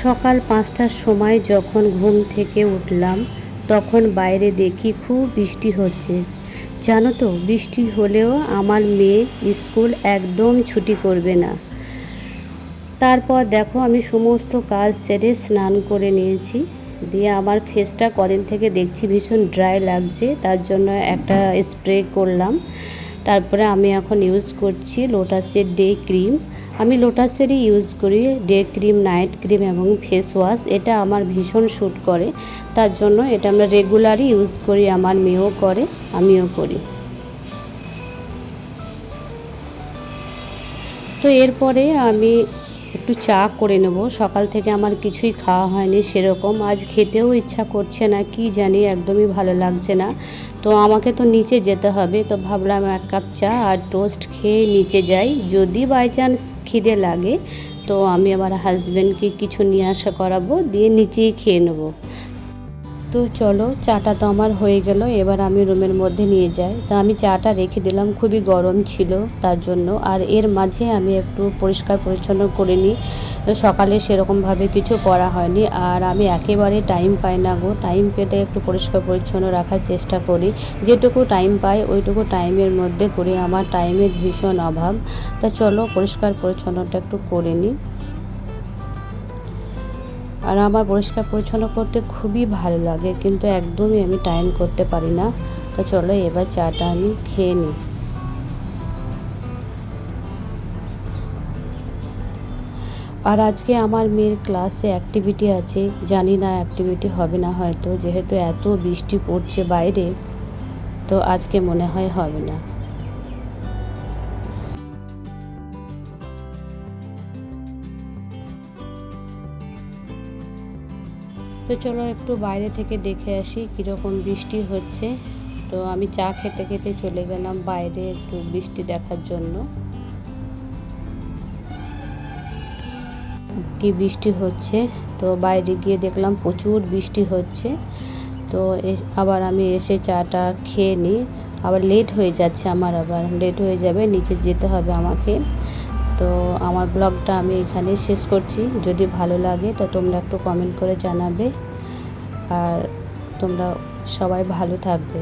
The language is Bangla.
সকাল ৫টার সময় যখন ঘুম থেকে উঠলাম তখন বাইরে দেখি খুব বৃষ্টি হচ্ছে। জানো তো, বৃষ্টি হলেও আমার মেয়ে স্কুল একদম ছুটি করবে না। তারপর দেখো আমি সমস্ত কাজ সেরে স্নান করে নিয়েছি, দিয়ে আমার ফেসটা কদিন থেকে দেখছি ভীষণ ড্রাই লাগছে, তার জন্য একটা স্প্রে করলাম। তারপরে আমি এখন ইউজ করছি লোটাসের ডে ক্রিম। আমি লোটাসেরই ইউজ করি ডে ক্রিম, নাইট ক্রিম এবং ফেস ওয়াশ। এটা আমার ভীষণ শ্যুট করে, তার জন্য এটা আমরা রেগুলারই ইউজ করি। আমার মেয়েও করে, আমিও করি। তো এরপরে আমি একটু চা করে নেব। সকাল থেকে আমার কিছুই খাওয়া হয়নি সেরকম, আজ খেতেও ইচ্ছা করছে না, কি জানি একদমই ভালো লাগছে না। তো আমাকে তো নিচে যেতে হবে, তো ভাবলাম 1 কাপ চা আর টোস্ট খেয়ে নিচে যাই। যদি বাই চান্স খিদে লাগে তো আমি আমার হাজব্যান্ডকে কিছু নিয়ে আসা করাবো, দিয়ে নিচেই খেয়ে নেবো। তো চলো, চাটা তো আমার হয়ে গেল, এবার আমি রুমের মধ্যে নিয়ে যাই। তা আমি চাটা রেখে দিলাম, খুবই গরম ছিল তার জন্য। আর এর মাঝে আমি একটু পরিষ্কার পরিচ্ছন্ন করে নিই। সকালে সেরকমভাবে কিছু করা হয়নি, আর আমি একেবারে টাইম পাই না গো। টাইম পেলে একটু পরিষ্কার পরিচ্ছন্ন রাখার চেষ্টা করি, যেটুকু টাইম পাই ওইটুকু টাইমের মধ্যে করি। আমার টাইমের ভীষণ অভাব। তা চলো পরিষ্কার পরিচ্ছন্নটা একটু করে নিই। আর আমার পরিষ্কার পরিচ্ছন্ন করতে খুবই ভালো লাগে, কিন্তু একদমই আমি টাইম করতে পারি না। তো চলো এবার চাটা আমি খেয়ে নিই। আর আজকে আমার মেয়ের ক্লাসে অ্যাক্টিভিটি আছে, জানি না অ্যাক্টিভিটি হবে না হয়তো, যেহেতু এত বৃষ্টি পড়ছে বাইরে, তো আজকে মনে হয় হবে না। তো চলো একটু বাইরে থেকে দেখে আসি কীরকম বৃষ্টি হচ্ছে। তো আমি চা খেতে খেতে চলে গেলাম বাইরে একটু বৃষ্টি দেখার জন্য, কি বৃষ্টি হচ্ছে। তো বাইরে গিয়ে দেখলাম প্রচুর বৃষ্টি হচ্ছে। তো আবার আমি এসে চাটা খেয়ে নিই। আবার লেট হয়ে যাচ্ছে, আমার আবার লেট হয়ে যাবে, নিচে যেতে হবে আমাকে। তো আমার ব্লগটা আমি এখানে শেষ করছি। যদি ভালো লাগে তো তোমরা একটু কমেন্ট করে জানাবে, আর তোমরা সবাই ভালো থাকবে।